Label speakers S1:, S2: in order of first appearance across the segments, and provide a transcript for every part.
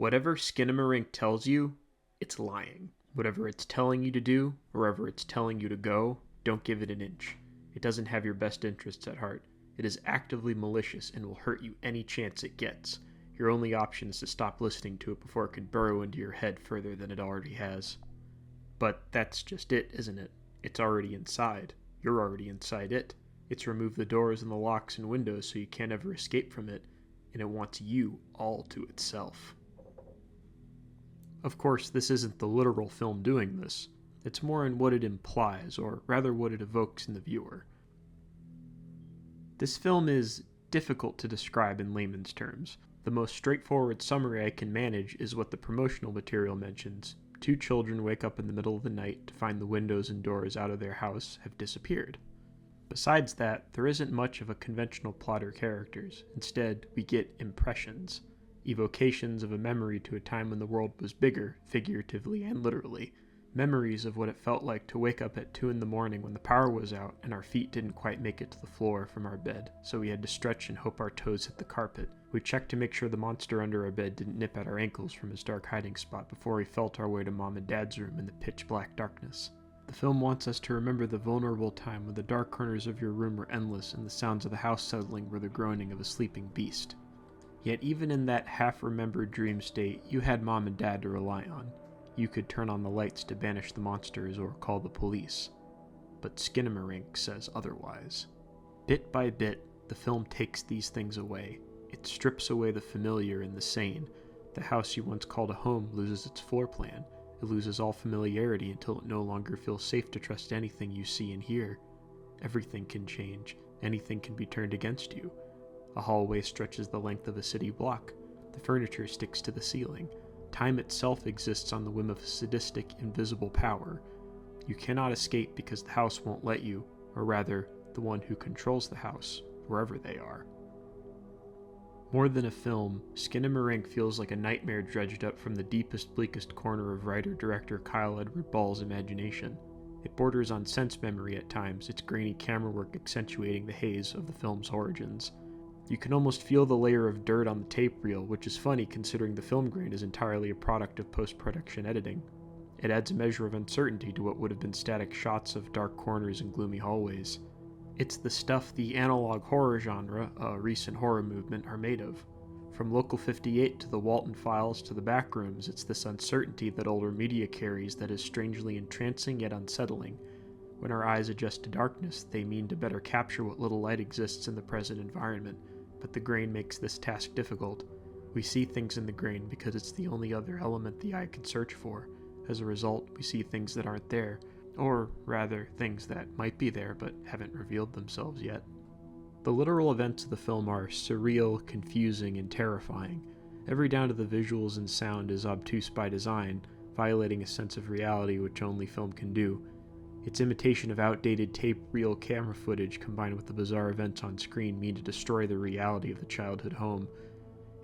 S1: Whatever Skinamarink tells you, it's lying. Whatever it's telling you to do, wherever it's telling you to go, don't give it an inch. It doesn't have your best interests at heart. It is actively malicious and will hurt you any chance it gets. Your only option is to stop listening to it before it can burrow into your head further than it already has. But that's just it, isn't it? It's already inside. You're already inside it. It's removed the doors and the locks and windows so you can't ever escape from it, and it wants you all to itself. Of course, this isn't the literal film doing this. It's more in what it implies, or rather what it evokes in the viewer. This film is difficult to describe in layman's terms. The most straightforward summary I can manage is what the promotional material mentions. 2 children wake up in the middle of the night to find the windows and doors out of their house have disappeared. Besides that, there isn't much of a conventional plot or characters. Instead, we get impressions. Evocations of a memory to a time when the world was bigger, figuratively and literally. Memories of what it felt like to wake up at 2 in the morning when the power was out and our feet didn't quite make it to the floor from our bed, so we had to stretch and hope our toes hit the carpet. We checked to make sure the monster under our bed didn't nip at our ankles from his dark hiding spot before we felt our way to Mom and Dad's room in the pitch black darkness. The film wants us to remember the vulnerable time when the dark corners of your room were endless and the sounds of the house settling were the groaning of a sleeping beast. Yet even in that half-remembered dream state, you had Mom and Dad to rely on. You could turn on the lights to banish the monsters or call the police. But Skinamarink says otherwise. Bit by bit, the film takes these things away. It strips away the familiar and the sane. The house you once called a home loses its floor plan. It loses all familiarity until it no longer feels safe to trust anything you see and hear. Everything can change. Anything can be turned against you. A hallway stretches the length of a city block. The furniture sticks to the ceiling. Time itself exists on the whim of a sadistic, invisible power. You cannot escape because the house won't let you, or rather, the one who controls the house, wherever they are. More than a film, Skinamarink feels like a nightmare dredged up from the deepest, bleakest corner of writer-director Kyle Edward Ball's imagination. It borders on sense memory at times, its grainy camera work accentuating the haze of the film's origins. You can almost feel the layer of dirt on the tape reel, which is funny considering the film grain is entirely a product of post-production editing. It adds a measure of uncertainty to what would have been static shots of dark corners and gloomy hallways. It's the stuff the analog horror genre, a recent horror movement, are made of. From Local 58 to the Walton Files to the Backrooms, it's this uncertainty that older media carries that is strangely entrancing yet unsettling. When our eyes adjust to darkness, they mean to better capture what little light exists in the present environment. But the grain makes this task difficult. We see things in the grain because it's the only other element the eye can search for. As a result, we see things that aren't there, or rather, things that might be there but haven't revealed themselves yet. The literal events of the film are surreal, confusing, and terrifying. Every down to the visuals and sound is obtuse by design, violating a sense of reality which only film can do. Its imitation of outdated tape reel camera footage combined with the bizarre events on screen mean to destroy the reality of the childhood home.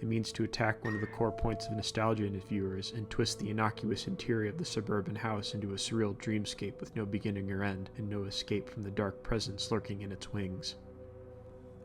S1: It means to attack one of the core points of nostalgia in its viewers and twist the innocuous interior of the suburban house into a surreal dreamscape with no beginning or end and no escape from the dark presence lurking in its wings.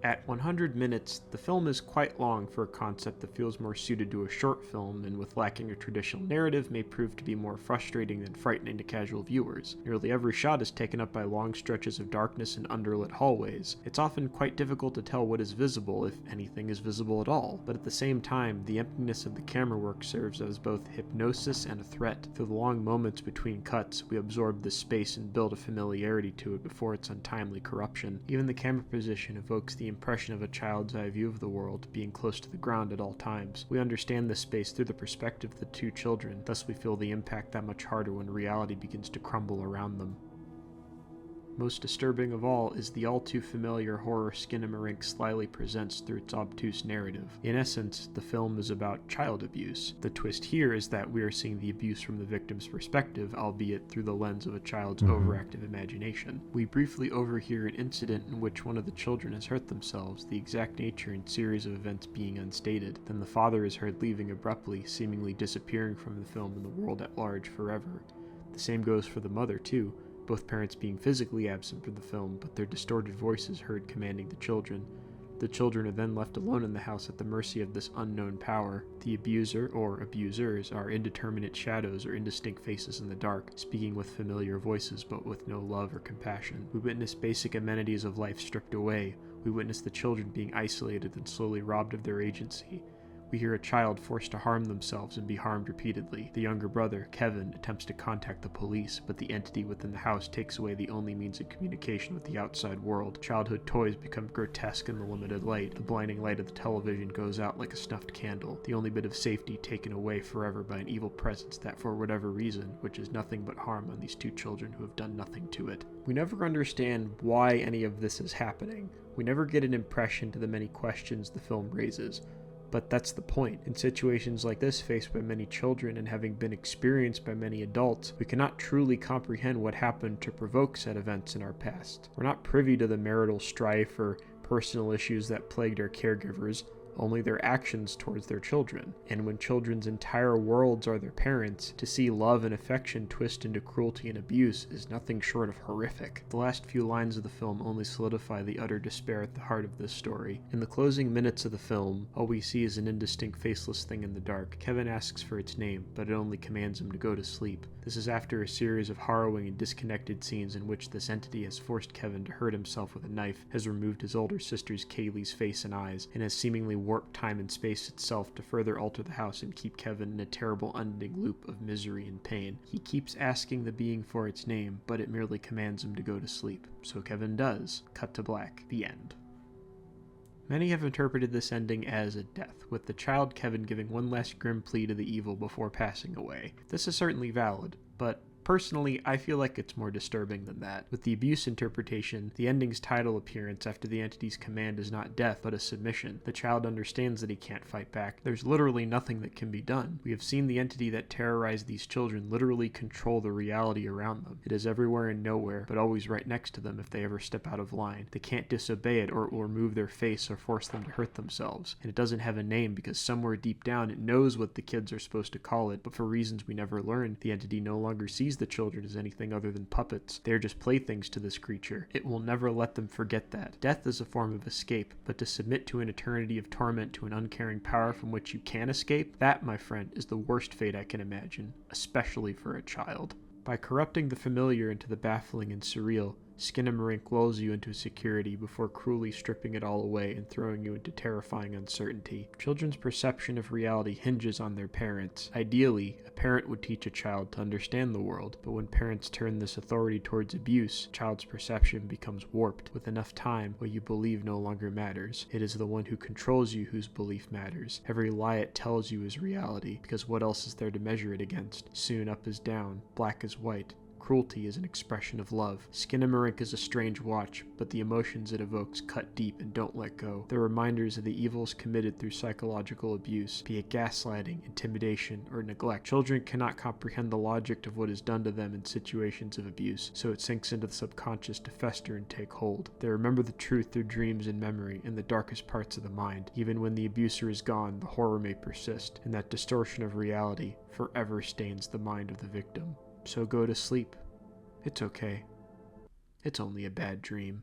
S1: At 100 minutes, the film is quite long for a concept that feels more suited to a short film and with lacking a traditional narrative may prove to be more frustrating than frightening to casual viewers. Nearly every shot is taken up by long stretches of darkness and underlit hallways. It's often quite difficult to tell what is visible, if anything is visible at all, but at the same time, the emptiness of the camera work serves as both hypnosis and a threat. Through the long moments between cuts, we absorb this space and build a familiarity to it before its untimely corruption. Even the camera position evokes the impression of a child's eye view of the world, being close to the ground at all times. We understand this space through the perspective of the 2 children, thus we feel the impact that much harder when reality begins to crumble around them. Most disturbing of all is the all-too-familiar horror Skinamarink slyly presents through its obtuse narrative. In essence, the film is about child abuse. The twist here is that we are seeing the abuse from the victim's perspective, albeit through the lens of a child's overactive imagination. We briefly overhear an incident in which one of the children has hurt themselves, the exact nature and series of events being unstated. Then the father is heard leaving abruptly, seemingly disappearing from the film and the world at large forever. The same goes for the mother, too. Both parents being physically absent from the film, but their distorted voices heard commanding the children. The children are then left alone in the house at the mercy of this unknown power. The abuser, or abusers, are indeterminate shadows or indistinct faces in the dark, speaking with familiar voices but with no love or compassion. We witness basic amenities of life stripped away. We witness the children being isolated and slowly robbed of their agency. We hear a child forced to harm themselves and be harmed repeatedly. The younger brother, Kevin, attempts to contact the police, but the entity within the house takes away the only means of communication with the outside world. Childhood toys become grotesque in the limited light. The blinding light of the television goes out like a snuffed candle, the only bit of safety taken away forever by an evil presence that, for whatever reason, wishes nothing but harm on these two children who have done nothing to it. We never understand why any of this is happening. We never get an impression to the many questions the film raises. But that's the point. In situations like this faced by many children and having been experienced by many adults, we cannot truly comprehend what happened to provoke said events in our past. We're not privy to the marital strife or personal issues that plagued our caregivers, only their actions towards their children. And when children's entire worlds are their parents, to see love and affection twist into cruelty and abuse is nothing short of horrific. The last few lines of the film only solidify the utter despair at the heart of this story. In the closing minutes of the film, all we see is an indistinct faceless thing in the dark. Kevin asks for its name, but it only commands him to go to sleep. This is after a series of harrowing and disconnected scenes in which this entity has forced Kevin to hurt himself with a knife, has removed his older sister's Kaylee's face and eyes, and has seemingly warped time and space itself to further alter the house and keep Kevin in a terrible unending loop of misery and pain. He keeps asking the being for its name, but it merely commands him to go to sleep. So Kevin does. Cut to black. The end. Many have interpreted this ending as a death, with the child Kevin giving one last grim plea to the evil before passing away. This is certainly valid, but personally, I feel like it's more disturbing than that. With the abuse interpretation, the ending's title appearance after the entity's command is not death, but a submission. The child understands that he can't fight back. There's literally nothing that can be done. We have seen the entity that terrorized these children literally control the reality around them. It is everywhere and nowhere, but always right next to them if they ever step out of line. They can't disobey it or it will remove their face or force them to hurt themselves. And it doesn't have a name because somewhere deep down it knows what the kids are supposed to call it, but for reasons we never learn, the entity no longer sees the children as anything other than puppets. They are just playthings to this creature. It will never let them forget that. Death is a form of escape, but to submit to an eternity of torment to an uncaring power from which you can escape, that, my friend, is the worst fate I can imagine, especially for a child. By corrupting the familiar into the baffling and surreal, Skinamarink lulls you into security before cruelly stripping it all away and throwing you into terrifying uncertainty. Children's perception of reality hinges on their parents. Ideally, a parent would teach a child to understand the world, but when parents turn this authority towards abuse, a child's perception becomes warped. With enough time, what you believe no longer matters. It is the one who controls you whose belief matters. Every lie it tells you is reality, because what else is there to measure it against? Soon up is down, black is white. Cruelty is an expression of love. Skinamarink is a strange watch, but the emotions it evokes cut deep and don't let go. They're reminders of the evils committed through psychological abuse, be it gaslighting, intimidation, or neglect. Children cannot comprehend the logic of what is done to them in situations of abuse, so it sinks into the subconscious to fester and take hold. They remember the truth through dreams and memory in the darkest parts of the mind. Even when the abuser is gone, the horror may persist, and that distortion of reality forever stains the mind of the victim. So go to sleep. It's okay. It's only a bad dream.